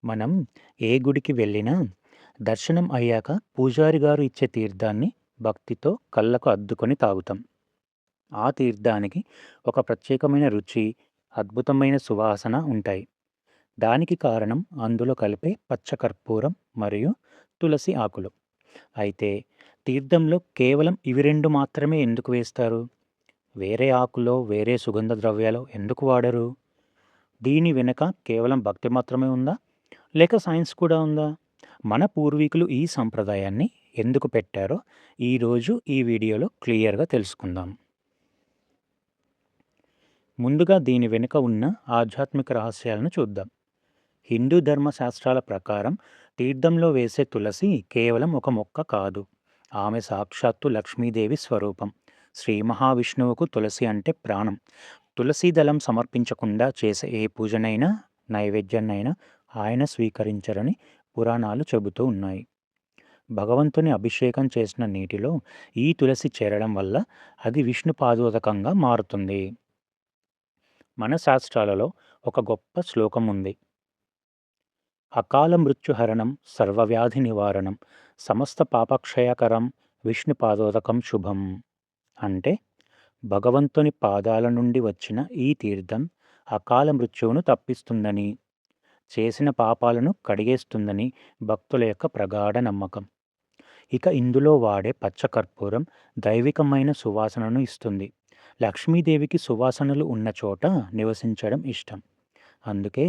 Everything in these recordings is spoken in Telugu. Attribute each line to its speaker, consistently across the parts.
Speaker 1: మనం ఏ గుడికి వెళ్ళినా దర్శనం అయ్యాక పూజారి గారు ఇచ్చే తీర్థాన్ని భక్తితో కళ్ళకు అద్దుకొని తాగుతాం. ఆ తీర్థానికి ఒక ప్రత్యేకమైన రుచి, అద్భుతమైన సువాసన ఉంటాయి. దానికి కారణం అందులో కలిపే పచ్చకర్పూరం మరియు తులసి ఆకులు. అయితే తీర్థంలో కేవలం ఇవి 2 మాత్రమే ఎందుకు వేస్తారు? వేరే ఆకులో, వేరే సుగంధ ద్రవ్యాలు ఎందుకు వాడరు? దీని వెనుక కేవలం భక్తి మాత్రమే ఉందా? లేక సైన్స్ కూడా ఉందా? మన పూర్వీకులు ఈ సంప్రదాయాన్ని ఎందుకు పెట్టారో ఈరోజు ఈ వీడియోలో క్లియర్‌గా తెలుసుకుందాం. ముందుగా దీని వెనుక ఉన్న ఆధ్యాత్మిక రహస్యాలను చూద్దాం. హిందూ ధర్మ శాస్త్రాల ప్రకారం తీర్థంలో వేసే తులసి కేవలం ఒక మొక్క కాదు. ఆమె సాక్షాత్తు లక్ష్మీదేవి స్వరూపం. శ్రీ మహావిష్ణువుకు తులసి అంటే ప్రాణం. తులసి దళం సమర్పించకుండా చేసే ఏ పూజనైనా, నైవేద్యాన్నైనా ఆయన స్వీకరించరని పురాణాలు చెబుతూ ఉన్నాయి. భగవంతుని అభిషేకం చేసిన నీటిలో ఈ తులసి చేరడం వల్ల అది విష్ణు పాదోదకంగా మారుతుంది. మన శాస్త్రాలలో ఒక గొప్ప శ్లోకం ఉంది. అకాల మృత్యుహరణం సర్వవ్యాధి నివారణం సమస్త పాపక్షయకరం విష్ణు పాదోదకం శుభం. అంటే భగవంతుని పాదాల నుండి వచ్చిన ఈ తీర్థం అకాల మృత్యువును తప్పిస్తుందని, చేసిన పాపాలను కడిగేస్తుందని భక్తుల యొక్క ప్రగాఢ నమ్మకం. ఇక ఇందులో వాడే పచ్చకర్పూరం దైవికమైన సువాసనను ఇస్తుంది. లక్ష్మీదేవికి సువాసనలు ఉన్న చోట నివసించడం ఇష్టం. అందుకే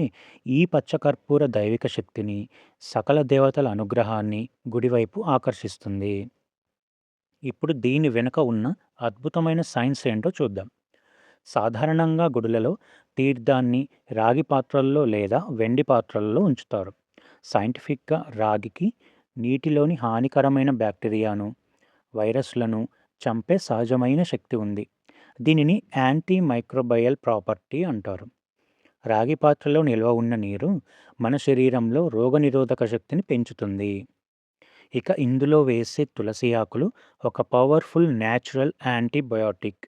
Speaker 1: ఈ పచ్చకర్పూర దైవిక శక్తిని, సకల దేవతల అనుగ్రహాన్ని గుడివైపు ఆకర్షిస్తుంది. ఇప్పుడు దీని వెనుక ఉన్న అద్భుతమైన సైన్స్ ఏంటో చూద్దాం. సాధారణంగా గుడులలో తీర్థాన్ని రాగి పాత్రల్లో లేదా వెండి పాత్రల్లో ఉంచుతారు. సైంటిఫిక్‌గా రాగికి నీటిలోని హానికరమైన బ్యాక్టీరియాను, వైరస్‌లను చంపే సహజమైన శక్తి ఉంది. దీనిని యాంటీ మైక్రోబయల్ ప్రాపర్టీ అంటారు. రాగి పాత్రలో నిల్వ ఉన్న నీరు మన శరీరంలో రోగనిరోధక శక్తిని పెంచుతుంది. ఇక ఇందులో వేసే తులసి ఆకులు ఒక పవర్‌ఫుల్ న్యాచురల్ యాంటీబయాటిక్.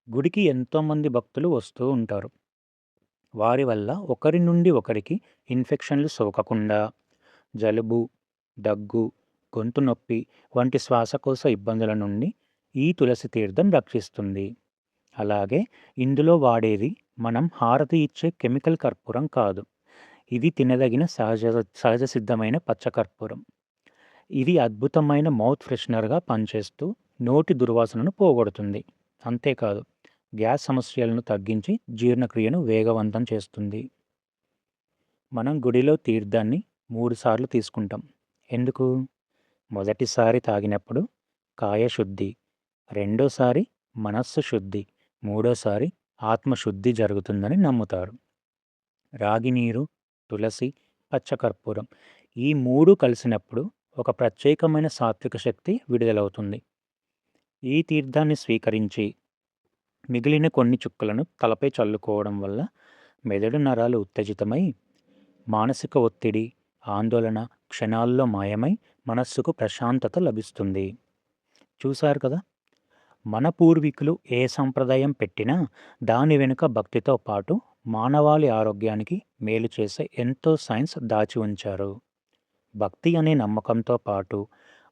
Speaker 1: గుడికి ఎంతోమంది భక్తులు వస్తూ ఉంటారు. వారి వల్ల ఒకరి నుండి ఒకరికి ఇన్ఫెక్షన్‌లు సోకకుండా జలుబు, దగ్గు, గొంతు నొప్పి వంటి శ్వాసకోశ ఇబ్బందుల నుండి ఈ తులసి తీర్థం రక్షిస్తుంది. అలాగే ఇందులో వాడేది మనం హారతి ఇచ్చే కెమికల్ కర్పూరం కాదు. ఇది తినదగిన సహజ సిద్ధమైన పచ్చకర్పూరం. ఇది అద్భుతమైన మౌత్ ఫ్రెషనర్‌గా పనిచేస్తూ నోటి దుర్వాసనను పోగొడుతుంది. అంతేకాదు గ్యాస్ సమస్యలను తగ్గించి జీర్ణక్రియను వేగవంతం చేస్తుంది. మనం గుడిలో తీర్థాన్ని 3 సార్లు తీసుకుంటాం. ఎందుకు? మొదటిసారి తాగినప్పుడు కాయశుద్ధి, రెండోసారి మనస్సు శుద్ధి, మూడోసారి ఆత్మశుద్ధి జరుగుతుందని నమ్ముతారు. రాగి నీరు, తులసి, పచ్చకర్పూరం ఈ 3 కలిసినప్పుడు ఒక ప్రత్యేకమైన సాత్విక శక్తి విడుదలవుతుంది. ఈ తీర్థాన్ని స్వీకరించి మిగిలిన కొన్ని చుక్కలను తలపై చల్లుకోవడం వల్ల మెదడు నరాలు ఉత్తేజితమై మానసిక ఒత్తిడి, ఆందోళన క్షణాల్లో మాయమై మనస్సుకు ప్రశాంతత లభిస్తుంది. చూశారు కదా! మన పూర్వీకులు ఏ సంప్రదాయం పెట్టినా దాని వెనుక భక్తితో పాటు మానవాళి ఆరోగ్యానికి మేలు చేసే ఎంతో సైన్స్ దాచి ఉంచారు. భక్తి అనే నమ్మకంతో పాటు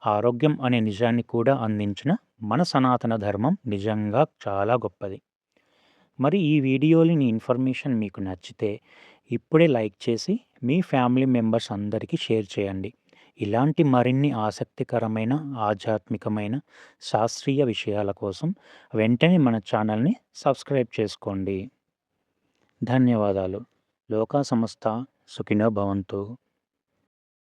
Speaker 1: ఆరోగ్యం అనే నిజాన్ని కూడా అందించిన మన సనాతన ధర్మం నిజంగా చాలా గొప్పది. మరి ఈ వీడియోలోని ఇన్ఫర్మేషన్ మీకు నచ్చితే ఇప్పుడే లైక్ చేసి మీ ఫ్యామిలీ మెంబర్స్ అందరికీ షేర్ చేయండి. ఇలాంటి మరిన్ని ఆసక్తికరమైన, ఆధ్యాత్మికమైన, శాస్త్రీయ విషయాల కోసం వెంటనే మన ఛానల్‌ని సబ్స్క్రైబ్ చేసుకోండి. ధన్యవాదాలు. లోకా సమస్త సుఖినో భవంతు.